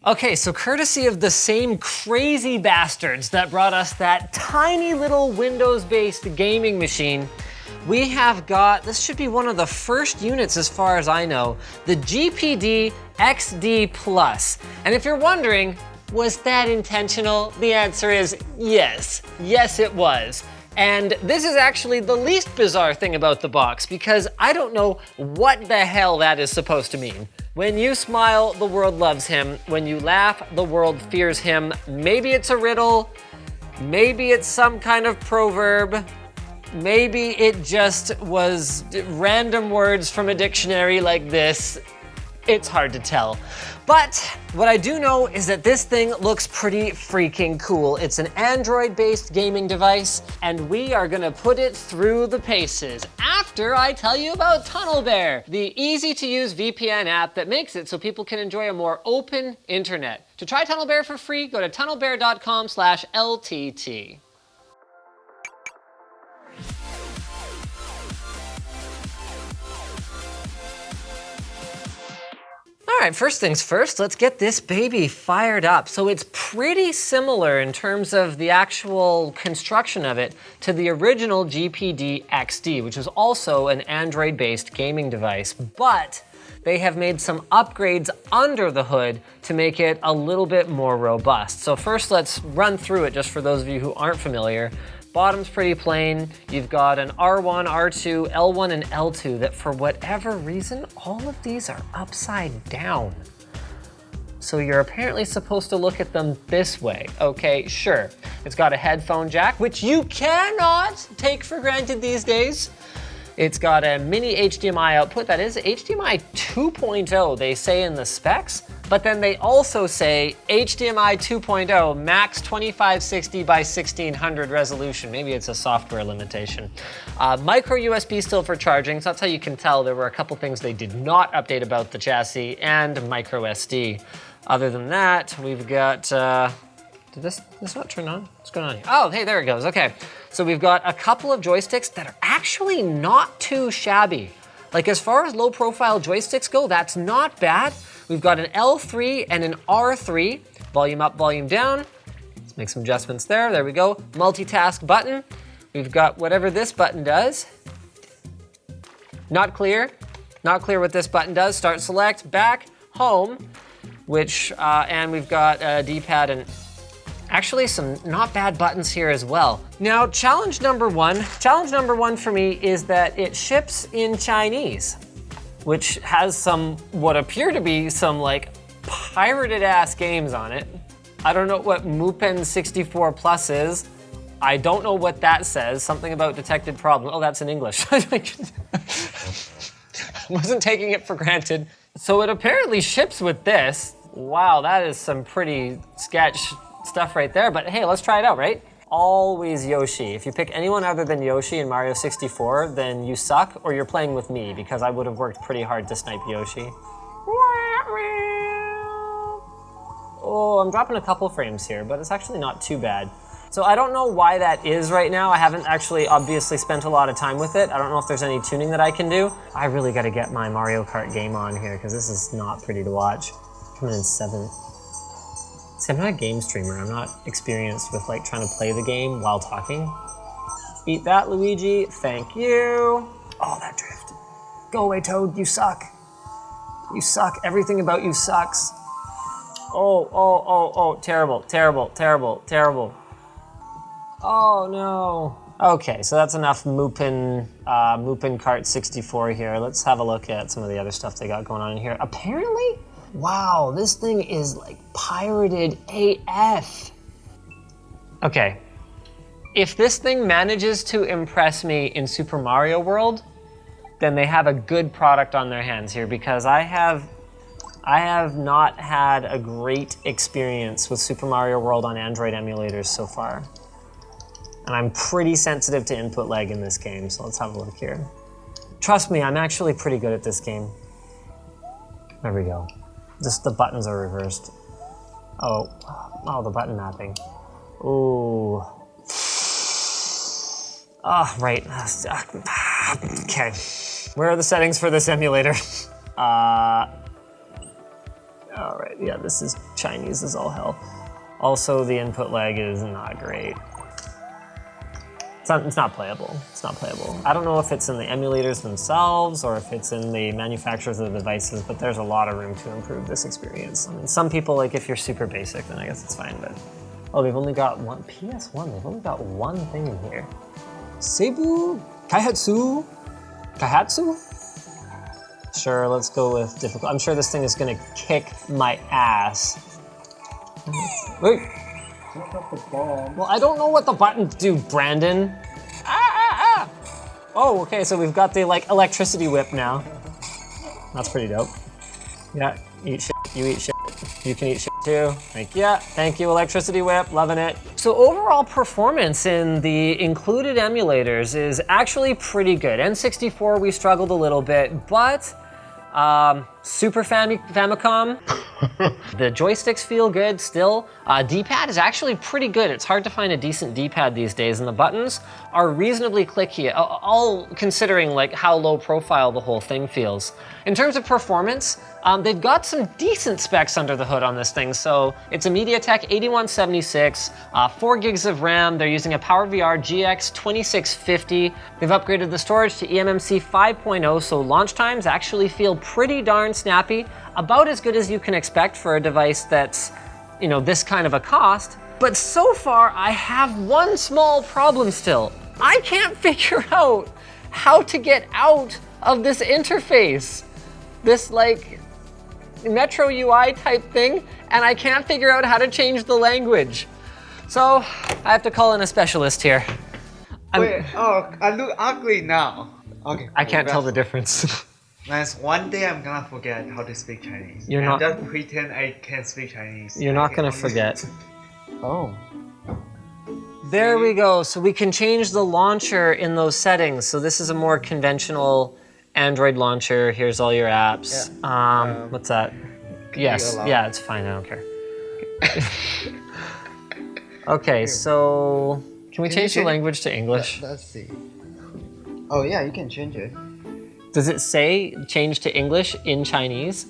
Okay, so courtesy of the same crazy bastards that brought us that tiny little Windows-based gaming machine, we have got, this should be one of the first units as far as I know, the GPD XD Plus. And if you're wondering, was that intentional? The answer is yes. Yes, it was. And this is actually the least bizarre thing about the box because I don't know what the hell that is supposed to mean. When you smile, the world loves him. When you laugh, the world fears him. Maybe it's a riddle. Maybe it's some kind of proverb. Maybe it just was random words from a dictionary like this. It's hard to tell. But what I do know is that this thing looks pretty freaking cool. It's an Android-based gaming device, and we are gonna put it through the paces after I tell you about TunnelBear, the easy-to-use VPN app that makes it so people can enjoy a more open internet. To try TunnelBear for free, go to tunnelbear.com/LTT. All right, first things first, let's get this baby fired up. So it's pretty similar in terms of the actual construction of it to the original GPD XD, which is also an Android-based gaming device, but they have made some upgrades under the hood to make it a little bit more robust. So first, let's run through it just for those of you who aren't familiar. Bottom's pretty plain. You've got an R1, R2, L1, and L2 that for whatever reason, all of these are upside down. So you're apparently supposed to look at them this way. Okay, sure. It's got a headphone jack, which you cannot take for granted these days. It's got a mini HDMI output. That is HDMI 2.0, they say in the specs. But then they also say HDMI 2.0 max 2560 by 1600 resolution. Maybe it's a software limitation. Micro USB still for charging, so that's how you can tell there were a couple things they did not update about the chassis, and micro SD. Other than that, we've got, did this not turn on? What's going on here? Oh, hey, there it goes, okay. So we've got a couple of joysticks that are actually not too shabby. Like as far as low profile joysticks go, that's not bad. We've got an L3 and an R3, volume up, volume down. Let's make some adjustments there, there we go. Multitask button. We've got whatever this button does. Not clear what this button does. Start, select, back, home, which, and we've got a D-pad and actually some not bad buttons here as well. Now, challenge number one for me is that it ships in Chinese, which has some, what appear to be some like pirated ass games on it. I don't know what Mupen 64 Plus is. I don't know what that says. Something about detected problem. Oh, that's in English. I wasn't taking it for granted. So it apparently ships with this. Wow, that is some pretty sketch stuff right there, but hey, let's try it out, right? Always Yoshi. If you pick anyone other than Yoshi in Mario 64, then you suck or you're playing with me because I would have worked pretty hard to snipe Yoshi. Oh, I'm dropping a couple frames here, but it's actually not too bad. So I don't know why that is right now. I haven't actually obviously spent a lot of time with it. I don't know if there's any tuning that I can do. I really gotta get my Mario Kart game on here because this is not pretty to watch. Coming in 7th. See, I'm not a game streamer. I'm not experienced with like trying to play the game while talking. Eat that, Luigi. Thank you. Oh, that drift. Go away, Toad. You suck. You suck. Everything about you sucks. Oh. Terrible, terrible, terrible, terrible. Oh, no. Okay, so that's enough Mupen Kart 64 here. Let's have a look at some of the other stuff they got going on in here. Apparently, wow, this thing is like pirated AF. Okay, if this thing manages to impress me in Super Mario World, then they have a good product on their hands here because I have not had a great experience with Super Mario World on Android emulators so far. And I'm pretty sensitive to input lag in this game, so let's have a look here. Trust me, I'm actually pretty good at this game. There we go. Just the buttons are reversed. Oh, the button mapping. Ooh. Ah, right. Okay. Where are the settings for this emulator? All right, yeah, this is Chinese as all hell. Also, the input lag is not great. It's not playable. It's not playable. I don't know if it's in the emulators themselves or if it's in the manufacturers of the devices, but there's a lot of room to improve this experience. I mean, some people, like, if you're super basic, then I guess it's fine, but... Oh, they've only got one, PS1, they've only got one thing in here. Seibu Kaihatsu? Sure, let's go with difficult. I'm sure this thing is gonna kick my ass. Wait. Well, I don't know what the buttons do, Brandon. Oh, okay, so we've got the, like, electricity whip now. That's pretty dope. Yeah, eat shit, you eat shit. You can eat shit too. Thank you, electricity whip, loving it. So overall performance in the included emulators is actually pretty good. N64, we struggled a little bit, but Super Famicom, the joysticks feel good still. D-pad is actually pretty good. It's hard to find a decent D-pad these days, and the buttons are reasonably clicky, all considering like how low profile the whole thing feels. In terms of performance, they've got some decent specs under the hood on this thing. So it's a MediaTek 8176, 4 gigs of RAM. They're using a PowerVR GX 2650. They've upgraded the storage to eMMC 5.0, so launch times actually feel pretty darn snappy, about as good as you can expect for a device that's, you know, this kind of a cost. But so far, I have one small problem still. I can't figure out how to get out of this interface. This like Metro UI type thing, and I can't figure out how to change the language. So I have to call in a specialist here. Wait, oh, I look ugly now. Okay. I can't tell the difference. Nice. One day I'm gonna forget how to speak Chinese. You're not. Just pretend I can speak Chinese. You're not gonna forget. Oh. There we go. So we can change the launcher in those settings. So this is a more conventional Android launcher. Here's all your apps. Yeah. What's that? Yes. Yeah, it's fine. I don't care. Okay, so can we change the language to English? Let's see. Oh yeah, you can change it. Does it say change to English in Chinese?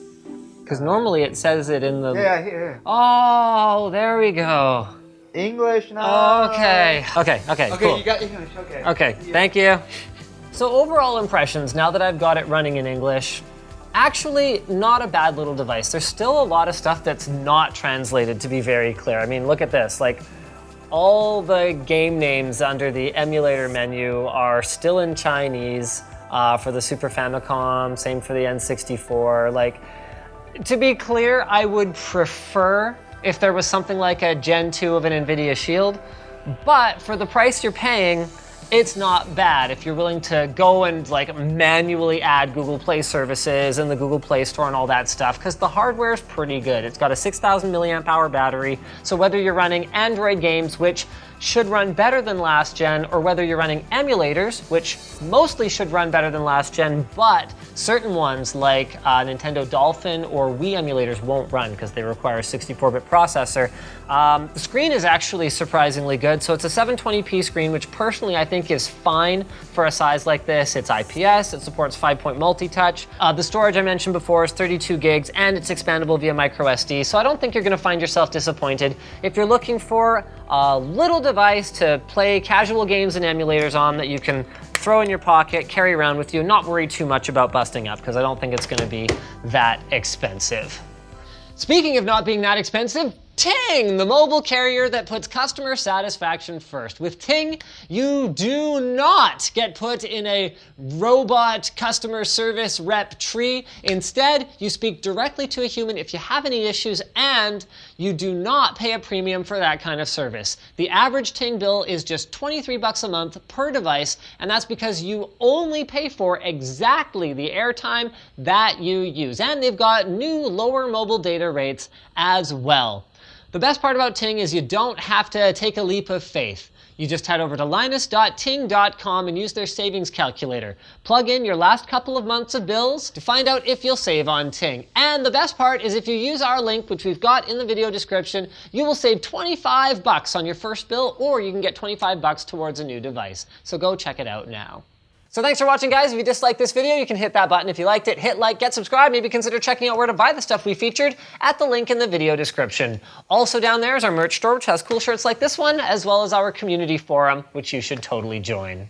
Because normally it says it in the... Yeah, here. Oh, there we go. English now. Okay, cool. You got English, okay. Okay, thank you. So overall impressions, now that I've got it running in English, actually not a bad little device. There's still a lot of stuff that's not translated, to be very clear. I mean, look at this. Like, all the game names under the emulator menu are still in Chinese. For the Super Famicom, same for the N64. Like, to be clear, I would prefer if there was something like a Gen 2 of an NVIDIA Shield, but for the price you're paying, it's not bad if you're willing to go and like manually add Google Play services and the Google Play Store and all that stuff, because the hardware is pretty good. It's got a 6,000 milliamp hour battery, so whether you're running Android games, which should run better than last gen, or whether you're running emulators, which mostly should run better than last gen, but certain ones like Nintendo Dolphin or Wii emulators won't run because they require a 64-bit processor. The screen is actually surprisingly good. So it's a 720p screen, which personally I think is fine for a size like this. It's IPS, it supports 5-point multi-touch. The storage I mentioned before is 32 gigs and it's expandable via micro SD. So I don't think you're gonna find yourself disappointed. If you're looking for a little device to play casual games and emulators on that you can throw in your pocket, carry around with you, and not worry too much about busting up, because I don't think it's gonna be that expensive. Speaking of not being that expensive, Ting, the mobile carrier that puts customer satisfaction first. With Ting, you do not get put in a robot customer service rep tree. Instead, you speak directly to a human if you have any issues, and you do not pay a premium for that kind of service. The average Ting bill is just $23 a month per device, and that's because you only pay for exactly the airtime that you use. And they've got new lower mobile data rates as well. The best part about Ting is you don't have to take a leap of faith. You just head over to linus.ting.com and use their savings calculator. Plug in your last couple of months of bills to find out if you'll save on Ting. And the best part is if you use our link, which we've got in the video description, you will save $25 on your first bill, or you can get $25 towards a new device. So go check it out now. So thanks for watching, guys. If you disliked this video, you can hit that button. If you liked it, hit like, get subscribed. Maybe consider checking out where to buy the stuff we featured at the link in the video description. Also down there is our merch store, which has cool shirts like this one, as well as our community forum, which you should totally join.